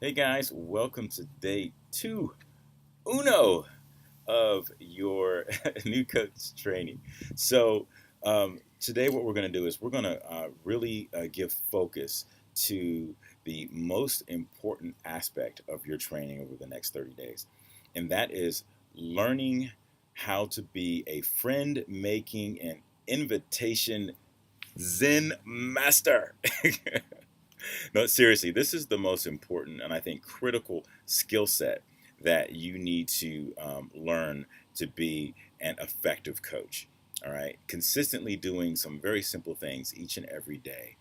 Hey guys, welcome to day two, uno of your new coach training. Today what we're going to do is we're going to really give focus to the most important aspect of your training over the next 30 days, and that is learning how to be a friend making and invitation Zen master. No, seriously, this is the most important and I think critical skill set that you need to learn to be an effective coach. All right, consistently doing some very simple things each and every day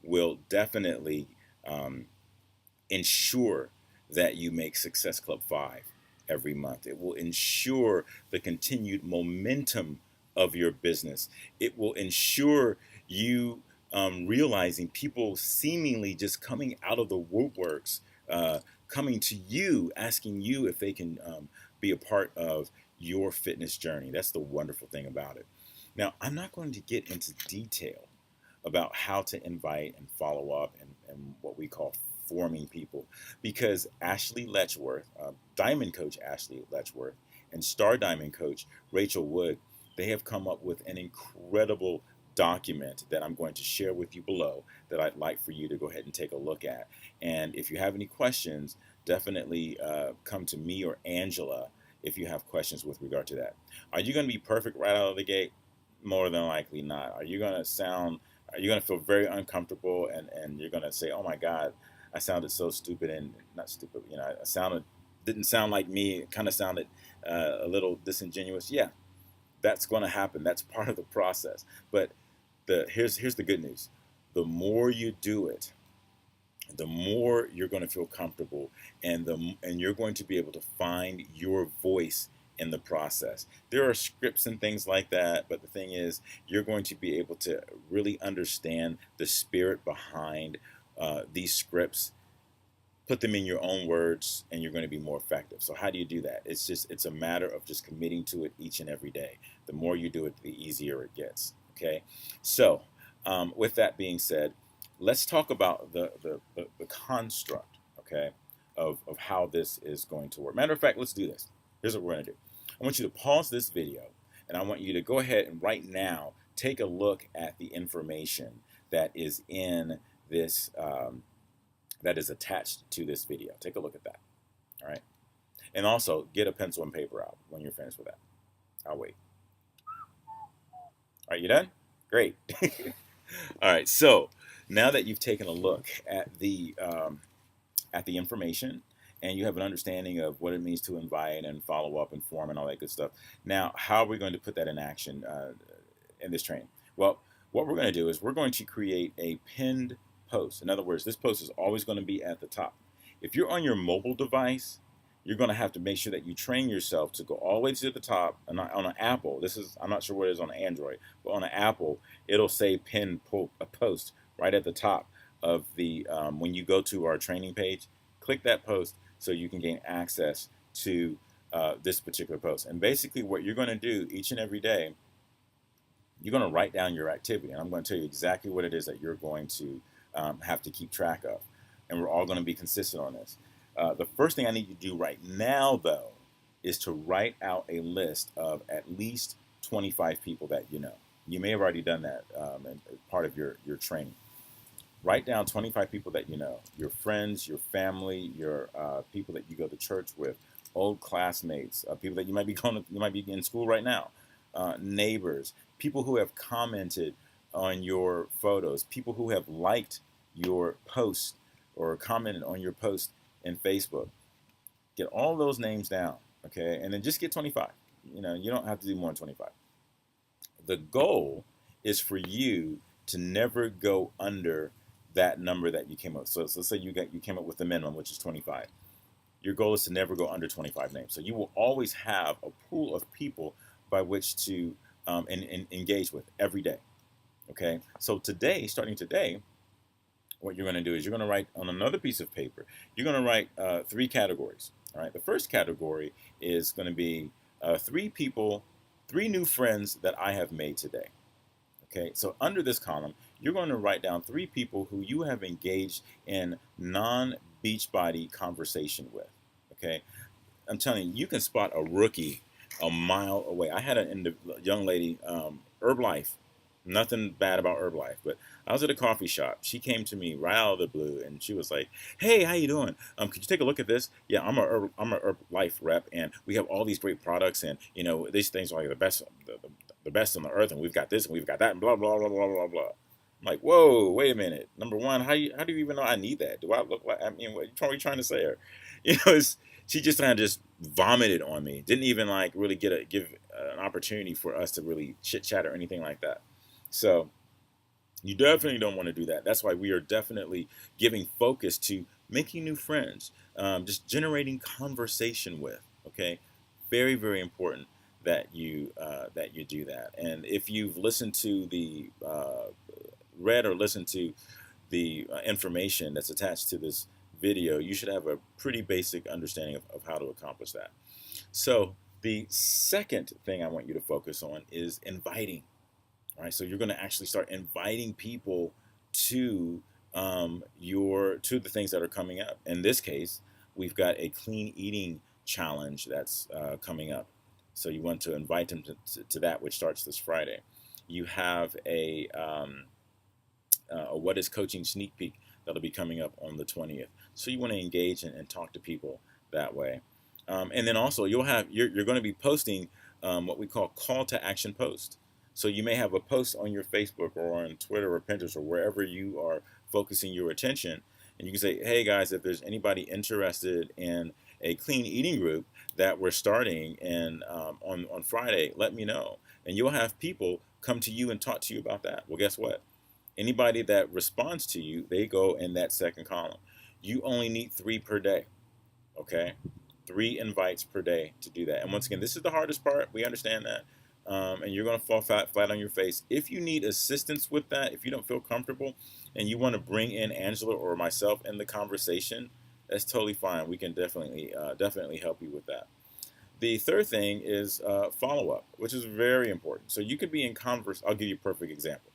will definitely um, ensure that you make Success Club 5 every month. It will ensure the continued momentum of your business. It will ensure you realizing people seemingly just coming out of the woodworks, coming to you, asking you if they can be a part of your fitness journey. That's the wonderful thing about it. Now, I'm not going to get into detail about how to invite and follow up and what we call forming people because Ashley Letchworth, Diamond Coach Ashley Letchworth, and Star Diamond Coach Rachel Wood, they have come up with an incredible document that I'm going to share with you below that I'd like for you to go ahead and take a look at. And if you have any questions, definitely come to me or Angela if you have questions with regard to that. Are you going to be perfect right out of the gate? More than likely not. Are you going to feel very uncomfortable and you're going to say, oh my God, I sounded so stupid and not stupid, didn't sound like me. It kind of sounded a little disingenuous. Yeah, that's going to happen. That's part of the process. But here's the good news. The more you do it, the more you're going to feel comfortable and you're going to be able to find your voice in the process. There are scripts and things like that, but the thing is you're going to be able to really understand the spirit behind these scripts, put them in your own words, and you're going to be more effective. So how do you do that? It's a matter of just committing to it each and every day. The more you do it, the easier it gets. Okay, so with that being said, let's talk about the construct, okay, of how this is going to work. Matter of fact, let's do this. Here's what we're going to do. I want you to pause this video, and I want you to go ahead and right now take a look at the information that is in this that is attached to this video. Take a look at that. All right, and also get a pencil and paper out when you're finished with that. I'll wait. All right, you done? Great. All right, so now that you've taken a look at the information and you have an understanding of what it means to invite and follow up and form and all that good stuff, now how are we going to put that in action in this training? Well, what we're going to do is we're going to create a pinned post. In other words, this post is always going to be at the top. If you're on your mobile device, you're going to have to make sure that you train yourself to go all the way to the top. And on an Apple, I'm not sure what it is on Android, but on an Apple, it'll say pin a post right at the top of the, when you go to our training page, click that post so you can gain access to this particular post. And basically what you're going to do each and every day, you're going to write down your activity. And I'm going to tell you exactly what it is that you're going to have to keep track of. And we're all going to be consistent on this. The first thing I need you to do right now, though, is to write out a list of at least 25 people that you know. You may have already done that as part of your training. Write down 25 people that you know, your friends, your family, your people that you go to church with, old classmates, people that you might be in school right now, neighbors, people who have commented on your photos, people who have liked your post or commented on your post in Facebook. Get all those names down, okay? And then just get 25. You don't have to do more than 25. The goal is for you to never go under that number that you came up with. So let's say you came up with the minimum, which is 25. Your goal is to never go under 25 names. So you will always have a pool of people by which to engage with every day, okay? So today, starting today, what you're going to do is you're going to write on another piece of paper. You're going to write 3 categories. All right. The first category is going to be 3 new friends that I have made today. Okay. So under this column, you're going to write down 3 people who you have engaged in Beachbody conversation with. Okay, I'm telling you, you can spot a rookie a mile away. I had a young lady, Herbalife. Nothing bad about Herbalife, but I was at a coffee shop. She came to me right out of the blue, and she was like, "Hey, how you doing? Could you take a look at this? Yeah, I'm a Herbalife rep, and we have all these great products, and these things are like the best on the earth, and we've got this, and we've got that, and blah blah blah blah blah blah." I'm like, "Whoa, wait a minute. Number one, how do you even know I need that? Do I look like? I mean, what are you trying to say?" Her, it's she just kind of just vomited on me. Didn't even like really give an opportunity for us to really chit chat or anything like that. So you definitely don't want to do that. That's why we are definitely giving focus to making new friends, just generating conversation with. Okay, very very important that you do that. And if you've listened to the read or listened to the information that's attached to this video, you should have a pretty basic understanding of how to accomplish that. So the second thing I want you to focus on is inviting. All right, so you're going to actually start inviting people to to the things that are coming up. In this case, we've got a clean eating challenge that's coming up. So you want to invite them to that, which starts this Friday. You have a What is Coaching sneak peek that'll be coming up on the 20th. So you want to engage and talk to people that way. And then also you're going to be posting what we call to action post. So you may have a post on your Facebook or on Twitter or Pinterest or wherever you are focusing your attention. And you can say, hey guys, if there's anybody interested in a clean eating group that we're starting on Friday, let me know. And you'll have people come to you and talk to you about that. Well, guess what? Anybody that responds to you, they go in that second column. You only need 3 per day. Okay? 3 invites per day to do that. And once again, this is the hardest part. We understand that. And you're going to fall flat on your face. If you need assistance with that, if you don't feel comfortable and you want to bring in Angela or myself in the conversation, that's totally fine. We can definitely help you with that. The third thing is follow-up, which is very important. So you could be in converse. I'll give you a perfect example.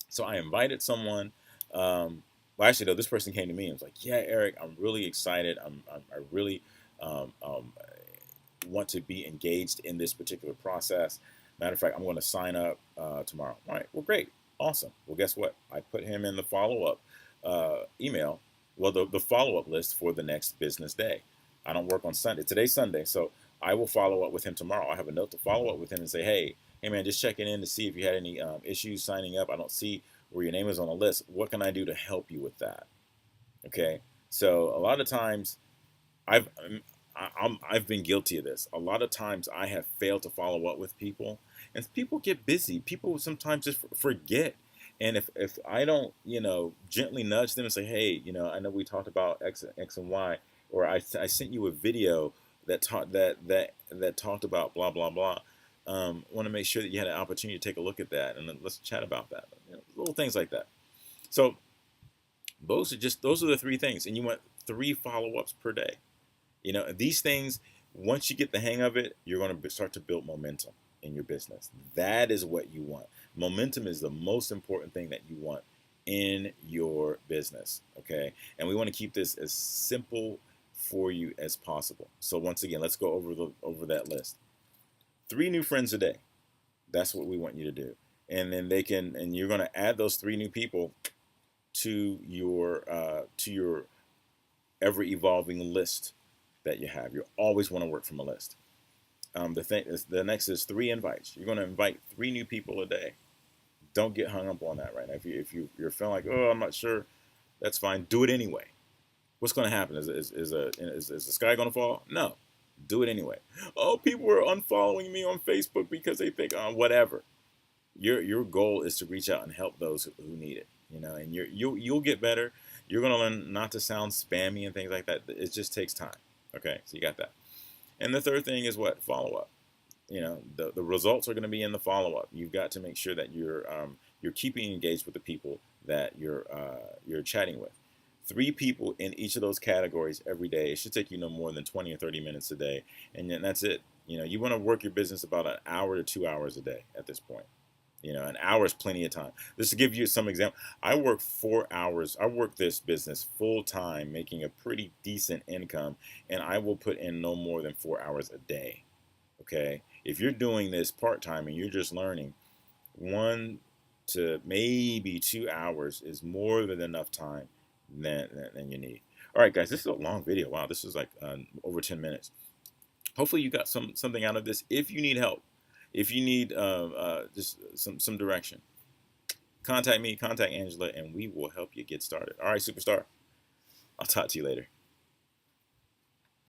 So I invited someone. Well, actually, though, this person came to me and was like, "Yeah, Eric, I'm really excited. I really want to be engaged in this particular process. Matter of fact, I'm going to sign up tomorrow." All right. Well, great, awesome. Well, guess what? I put him in the follow-up email. Well, the follow-up list for the next business day. I don't work on Sunday. Today's Sunday, so I will follow up with him tomorrow. I have a note to follow up with him and say, hey man, just checking in to see if you had any issues signing up. I don't see where your name is on the list. What can I do to help you with that? Okay. So a lot of times I've I've been guilty of this. A lot of times I have failed to follow up with people, and people get busy. People sometimes just forget. And if I don't, gently nudge them and say, hey, I know we talked about X and Y, or I sent you a video that talked about blah blah blah. Want to make sure that you had an opportunity to take a look at that, and then let's chat about that. Little things like that. So those are the 3 things, and you want 3 follow-ups per day. These things, once you get the hang of it, you're going to start to build momentum in your business. That is what you want. Momentum is the most important thing that you want in your business. Okay, and we want to keep this as simple for you as possible. So once again, let's go over that list. 3 new friends a day. That's what we want you to do. And then you're going to add those 3 new people to your ever evolving list that you have. You always want to work from a list. The next is 3 invites. You're going to invite 3 new people a day. Don't get hung up on that right now. If you're feeling like, oh, I'm not sure, that's fine. Do it anyway. What's going to happen? Is the sky going to fall? No. Do it anyway. Oh, people are unfollowing me on Facebook because they think, whatever. Your goal is to reach out and help those who need it. And you'll get better. You're going to learn not to sound spammy and things like that. It just takes time. Okay, so you got that. And the third thing is what? Follow up. The results are going to be in the follow up. You've got to make sure that you're keeping engaged with the people that you're chatting with. 3 people in each of those categories every day. It should take you no more than 20 or 30 minutes a day, and then that's it. You want to work your business about an hour to 2 hours a day at this point. An hour is plenty of time. Just to give you some example, I work 4 hours. I work this business full time, making a pretty decent income, and I will put in no more than 4 hours a day. Okay, if you're doing this part time and you're just learning, 1 to maybe 2 hours is more than enough time than you need. All right, guys, this is a long video. Wow, this is like over 10 minutes. Hopefully you got something out of this. If you need help, if you need just some direction, contact me, contact Angela, and we will help you get started. All right, superstar. I'll talk to you later.